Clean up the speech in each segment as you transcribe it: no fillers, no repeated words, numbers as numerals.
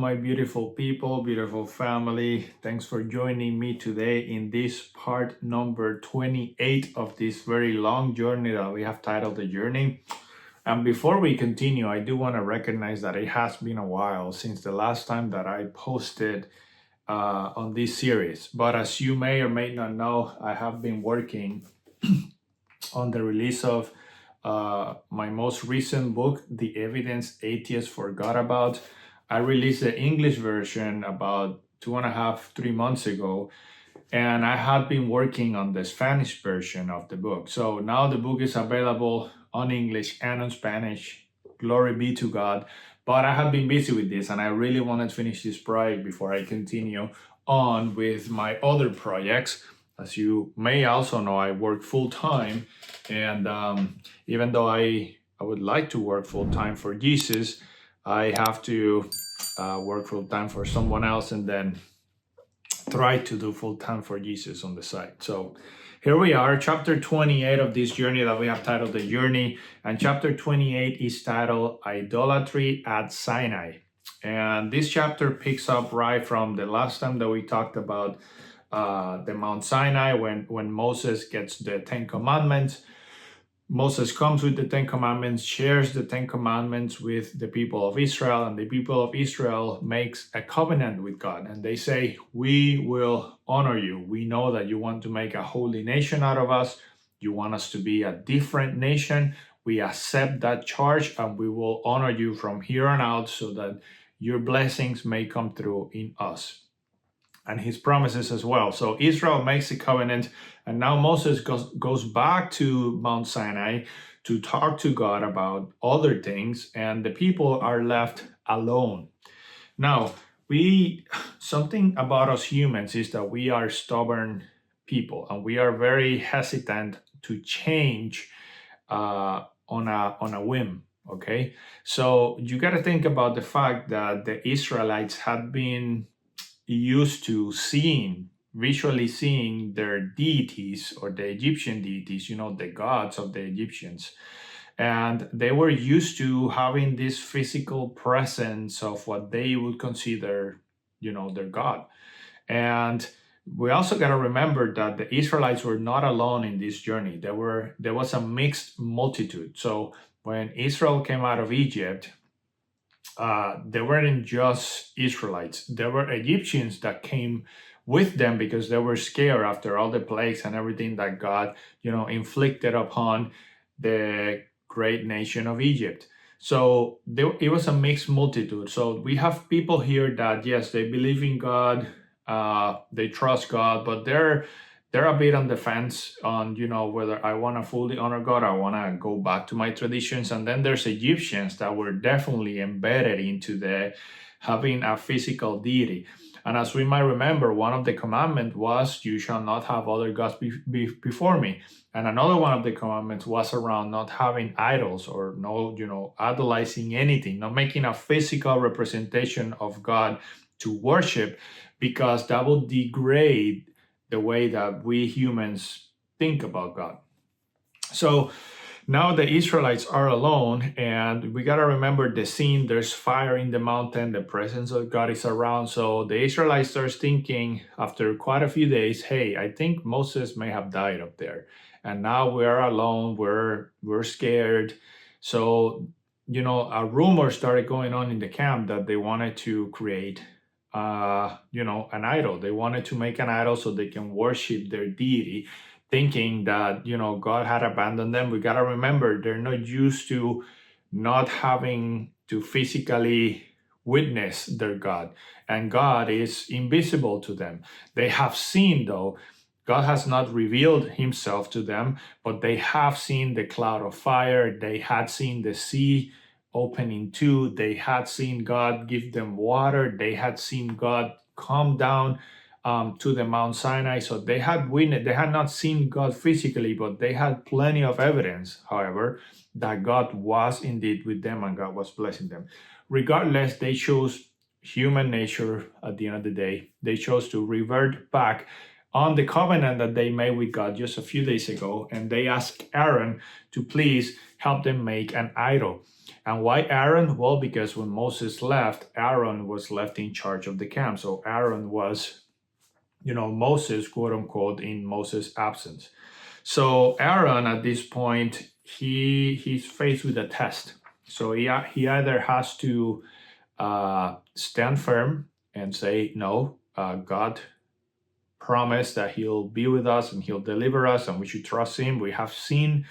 my beautiful people, beautiful family. Thanks for joining me today in this part number 28 of this very long journey that we have titled The Journey. And before we continue, I do want to recognize that it has been a while since the last time that I posted on this series. But as you may or may not know, I have been working on the release of my most recent book, The Evidence Atheists Forgot About. I released the English version about 2.5, 3 months ago, and I had been working on the Spanish version of the book. So now the book is available on English and on Spanish. Glory be to God. But I have been busy with this, and I really want to finish this project before I continue on with my other projects. As you may also know, I work full-time, and even though I would like to work full-time for Jesus, I have to work full-time for someone else and then try to do full-time for Jesus on the side. So here we are, chapter 28 of this journey that we have titled The Journey, and chapter 28 is titled Idolatry at Sinai. And this chapter picks up right from the last time that we talked about the Mount Sinai, when Moses gets the 10 Commandments. Moses comes with the 10 Commandments, shares the 10 Commandments with the people of Israel, and the people of Israel makes a covenant with God. And they say, we will honor you. We know that you want to make a holy nation out of us. You want us to be a different nation. We accept that charge, and we will honor you from here on out so that your blessings may come through in us. And his promises as well. So Israel makes a covenant, and now Moses goes back to Mount Sinai to talk to God about other things, and the people are left alone. Now, something about us humans is that we are stubborn people, and we are very hesitant to change on a whim. Okay, so you got to think about the fact that the Israelites had been used to visually seeing their deities, or the Egyptian deities, the gods of the Egyptians. And they were used to having this physical presence of what they would consider, their God. And we also got to remember that the Israelites were not alone in this journey. There was a mixed multitude. So when Israel came out of Egypt, there weren't just Israelites. There were Egyptians that came with them because they were scared after all the plagues and everything that God, inflicted upon the great nation of Egypt. So it was a mixed multitude. So we have people here that, yes, they believe in God, they trust God, but they're a bit on the fence on, whether I want to fully honor God, I want to go back to my traditions. And then there's Egyptians that were definitely embedded into having a physical deity. And as we might remember, one of the commandments was, you shall not have other gods before me. And another one of the commandments was around not having idols, or no, idolizing anything, not making a physical representation of God to worship, because that will degrade the way that we humans think about God. So now the Israelites are alone, and we got to remember the scene. There's fire in the mountain, the presence of God is around. So the Israelites starts thinking after quite a few days, hey, I think Moses may have died up there. And now we're alone, we're scared. So, a rumor started going on in the camp that they wanted to create an idol. They wanted to make an idol so they can worship their deity, thinking that, God had abandoned them. We got to remember, they're not used to not having to physically witness their God, and God is invisible to them. They have seen, though, God has not revealed himself to them, but they have seen the cloud of fire. They had seen the sea open in two. They had seen God give them water. They had seen God come down to the Mount Sinai. So they had not seen God physically, but they had plenty of evidence, however, that God was indeed with them and God was blessing them. Regardless, they chose human nature at the end of the day. They chose to revert back on the covenant that they made with God just a few days ago, and they asked Aaron to please help them make an idol. And why Aaron? Well, because when Moses left, Aaron was left in charge of the camp. So Aaron was, Moses, quote unquote, in Moses' absence. So Aaron, at this point, he's faced with a test. So he either has to stand firm and say, no, God promised that he'll be with us and he'll deliver us and we should trust him. We have seen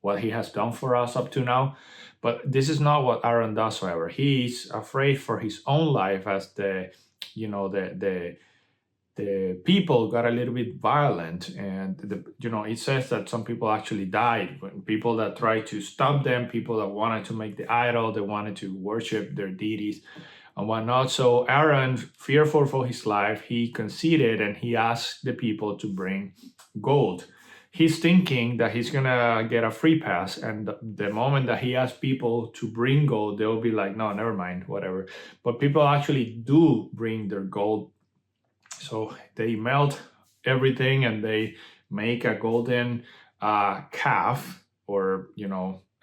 what he has done for us up to now. But this is not what Aaron does, however. He's afraid for his own life as the people got a little bit violent, and it says that some people actually died. When people that tried to stop them, people that wanted to make the idol, they wanted to worship their deities and whatnot. So Aaron, fearful for his life, he conceded and he asked the people to bring gold. He's thinking that he's gonna get a free pass, and the moment that he asks people to bring gold, they'll be like, no, never mind, whatever. But people actually do bring their gold. So they melt everything and they make a golden calf, or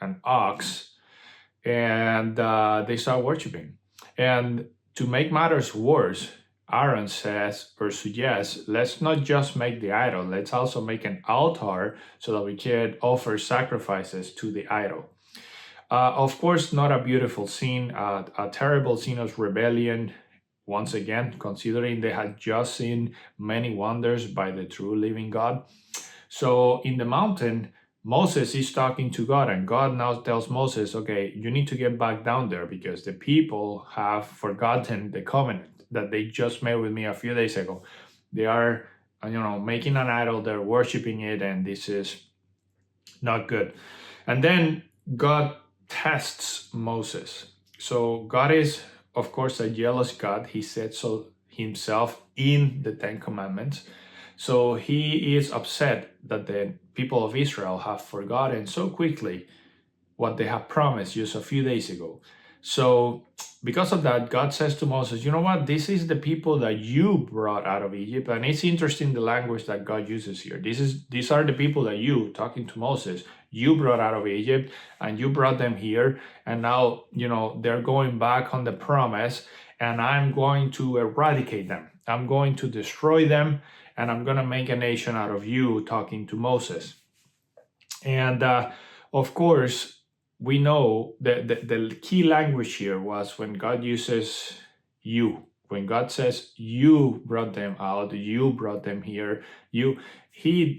an ox, and they start worshiping. And to make matters worse, Aaron says or suggests, let's not just make the idol, let's also make an altar so that we can offer sacrifices to the idol. Of course, not a beautiful scene, a terrible scene of rebellion. Once again, considering they had just seen many wonders by the true living God. So in the mountain, Moses is talking to God, and God now tells Moses, okay, you need to get back down there because the people have forgotten the covenant that they just made with me a few days ago. They are, making an idol, they're worshiping it, and this is not good. And then God tests Moses. So God is, of course, a jealous God. He said so himself in the Ten Commandments. So he is upset that the people of Israel have forgotten so quickly what they have promised just a few days ago. So because of that, God says to Moses, you know what? This is the people that you brought out of Egypt. And it's interesting the language that God uses here. These are the people that you, talking to Moses, you brought out of Egypt and you brought them here. And now, they're going back on the promise, and I'm going to eradicate them. I'm going to destroy them, and I'm going to make a nation out of you, talking to Moses. And of course, we know that the key language here was when God uses you. When God says, you brought them out, you brought them here,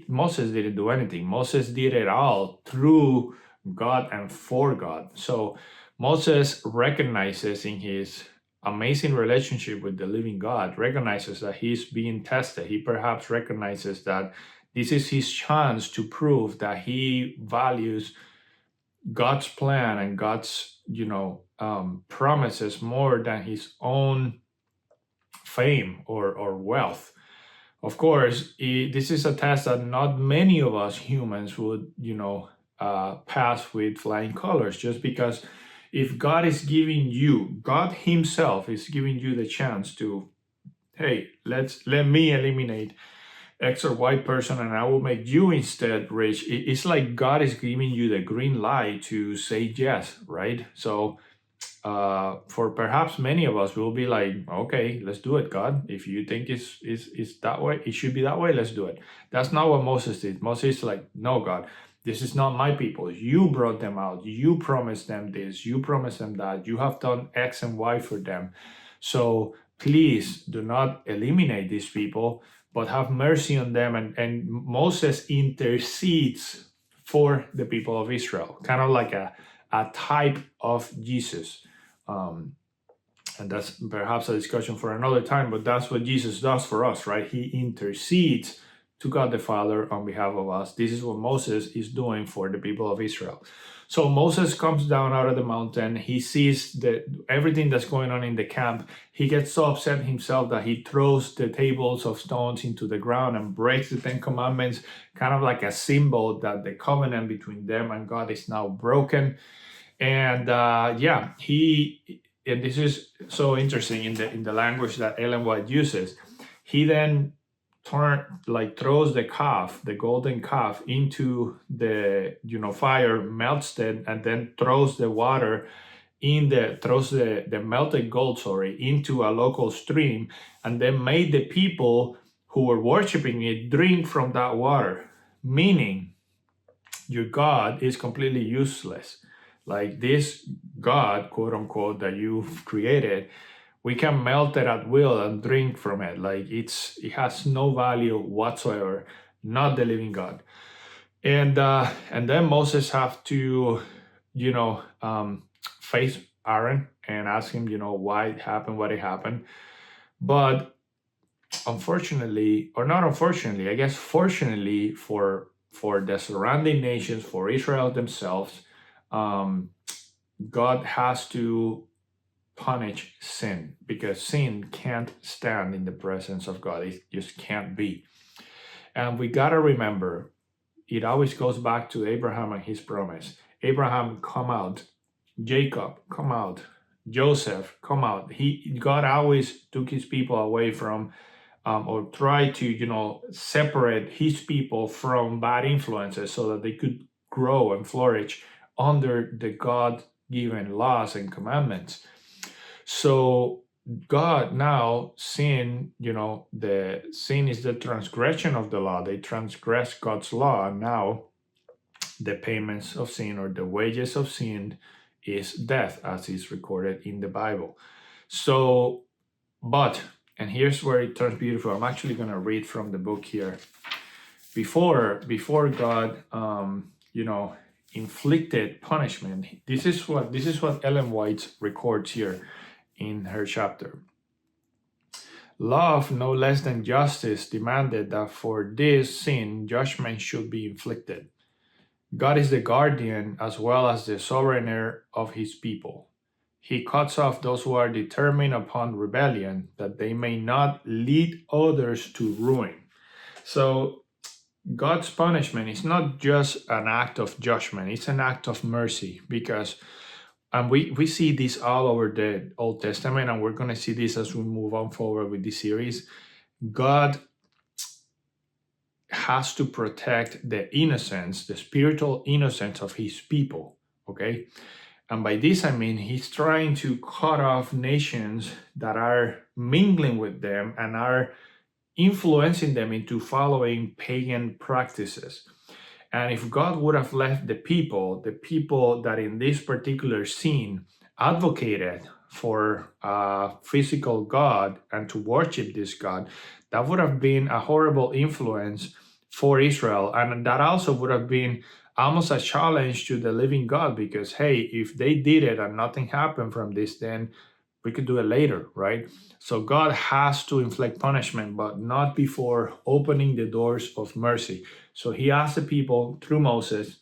Moses didn't do anything. Moses did it all through God and for God. So Moses recognizes in his amazing relationship with the living God, recognizes that he's being tested. He perhaps recognizes that this is his chance to prove that he values God's plan and God's, promises more than his own fame or wealth. Of course, this is a test that not many of us humans would, pass with flying colors, just because if God is giving you, God himself is giving you the chance to, hey, let me eliminate X or Y person and I will make you instead rich. It's like God is giving you the green light to say yes, right? So for perhaps many of us, we'll be like, okay, let's do it, God. If you think it's that way, it should be that way, let's do it. That's not what Moses did. Moses is like, no, God, this is not my people. You brought them out. You promised them this. You promised them that. You have done X and Y for them. So please do not eliminate these people, but have mercy on them. And Moses intercedes for the people of Israel, kind of like a type of Jesus. And that's perhaps a discussion for another time, but that's what Jesus does for us, right? He intercedes to God the Father on behalf of us. This is what Moses is doing for the people of Israel. So Moses comes down out of the mountain. He sees everything that's going on in the camp. He gets so upset himself that he throws the tables of stones into the ground and breaks the Ten Commandments, kind of like a symbol that the covenant between them and God is now broken. And and this is so interesting in the language that Ellen White uses. He then throws the calf, the golden calf, into the fire, melts it, and then throws the water throws the melted gold, into a local stream, and then made the people who were worshiping it drink from that water, meaning your God is completely useless. Like this God, quote unquote, that you've created, we can melt it at will and drink from it. Like it has no value whatsoever. Not the living God. And then Moses have to, face Aaron and ask him, why it happened, what it happened. But unfortunately, or not unfortunately, I guess fortunately for the surrounding nations, for Israel themselves, God has to punish sin, because sin can't stand in the presence of God. It just can't be. And we got to remember, it always goes back to Abraham and his promise. Abraham, come out. Jacob, come out. Joseph, come out. God always took his people away from, or tried to, separate his people from bad influences so that they could grow and flourish under the God-given laws and commandments. So God now, sin, the sin is the transgression of the law. They transgress God's law. And now the payments of sin, or the wages of sin, is death, as is recorded in the Bible. So, and here's where it turns beautiful. I'm actually going to read from the book here. Before God, inflicted punishment, this is what Ellen White records here in her chapter. Love, no less than justice, demanded that for this sin, judgment should be inflicted. God is the guardian as well as the sovereigner of his people. He cuts off those who are determined upon rebellion, that they may not lead others to ruin. So God's punishment is not just an act of judgment, it's an act of mercy, because we see this all over the Old Testament, and we're going to see this as we move on forward with this series. God has to protect the innocence, the spiritual innocence of his people, okay? And by this, I mean, he's trying to cut off nations that are mingling with them and are influencing them into following pagan practices. And if God would have left the people that in this particular scene advocated for a physical God and to worship this God, that would have been a horrible influence for Israel. And that also would have been almost a challenge to the living God, because, hey, if they did it and nothing happened from this, then we could do it later, right? So God has to inflict punishment, but not before opening the doors of mercy. So he asked the people through Moses,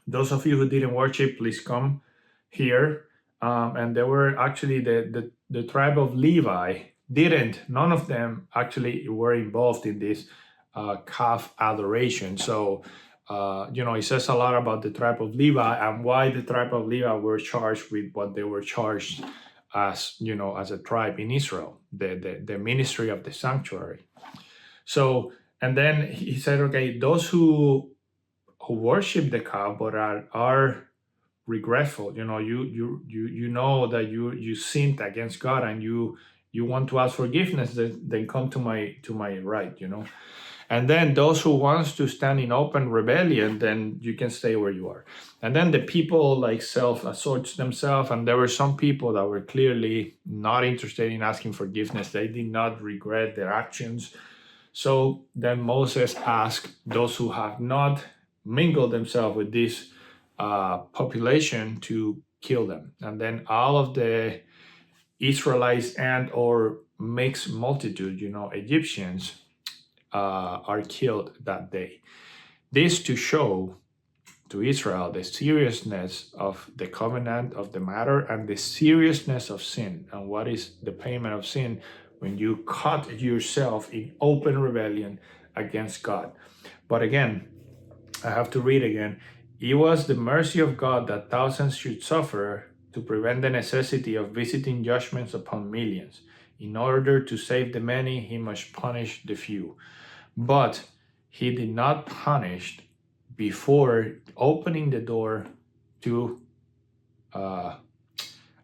those of you who didn't worship, please come here. And there were actually the tribe of Levi none of them actually were involved in this calf adoration. So, it says a lot about the tribe of Levi and why the tribe of Levi were charged with what they were charged as, as a tribe in Israel, the ministry of the sanctuary. So, and then he said, okay, those who worship the calf but are regretful, you know that you sinned against God and you want to ask forgiveness, then come to my right, And then those who wants to stand in open rebellion, then you can stay where you are. And then the people self-assert themselves, and there were some people that were clearly not interested in asking forgiveness. They did not regret their actions. So then Moses asked those who have not mingled themselves with this population to kill them. And then all of the Israelites and or mixed multitude, Egyptians, are killed that day. This to show to Israel the seriousness of the covenant of the matter and the seriousness of sin, and what is the payment of sin when you cut yourself in open rebellion against God. But again, I have to read again. It was the mercy of God that thousands should suffer to prevent the necessity of visiting judgments upon millions. In order to save the many, he must punish the few. But he did not punish before opening the door to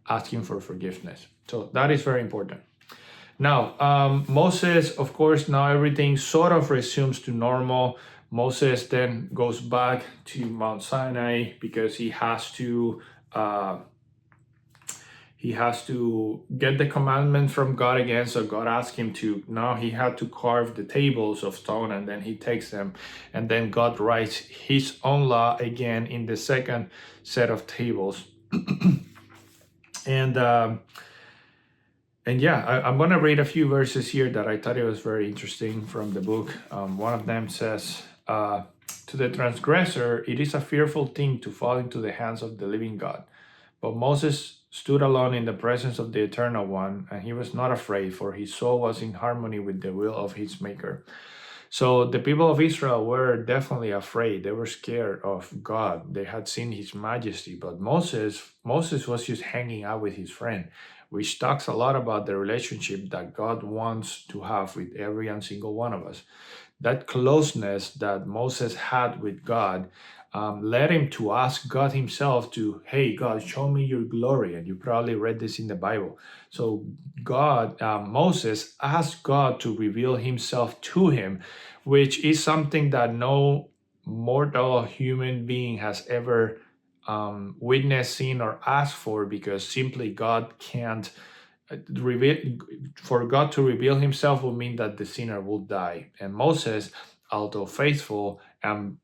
asking for forgiveness. So that is very important. Now, Moses, of course, now everything sort of resumes to normal. Moses then goes back to Mount Sinai because he has to get the commandment from God again. So God asked him to, now he had to carve the tables of stone, and then he takes them, and then God writes his own law again in the second set of tables. And yeah, I'm going to read a few verses here that I thought it was very interesting from the book. One of them says, to the transgressor, it is a fearful thing to fall into the hands of the living God. But Moses stood alone in the presence of the Eternal One, and he was not afraid, for his soul was in harmony with the will of his Maker. So the people of Israel were definitely afraid. They were scared of God. They had seen his majesty, but Moses was just hanging out with his friend, which talks a lot about the relationship that God wants to have with every and single one of us. That closeness that Moses had with God led him to ask God himself to, hey, God, show me your glory. And you probably read this in the Bible. So Moses asked God to reveal himself to him, which is something that no mortal human being has ever witnessed, seen, or asked for, because simply God can't reveal. For God to reveal himself would mean that the sinner will die. And Moses, although faithful and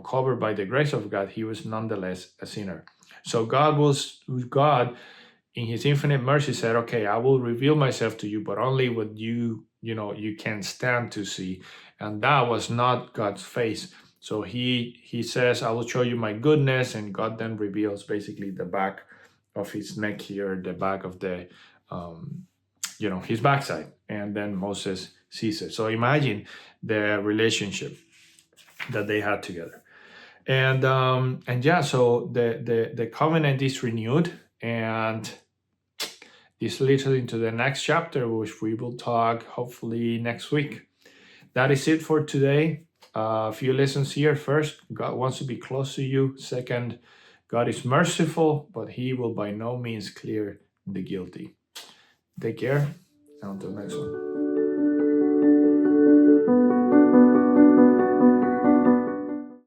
covered by the grace of God, he was nonetheless a sinner. So God in his infinite mercy said, okay, I will reveal myself to you, but only what you can stand to see. And that was not God's face. So he says, I will show you my goodness. And God then reveals basically the back of his neck here, the back of the his backside, and then Moses sees it. So imagine the relationship that they had together. And yeah, so the covenant is renewed, and this leads us into the next chapter, which we will talk hopefully next week. That is it for today. A few lessons here. First, God wants to be close to you. Second, God is merciful, but he will by no means clear the guilty. Take care. Until next one.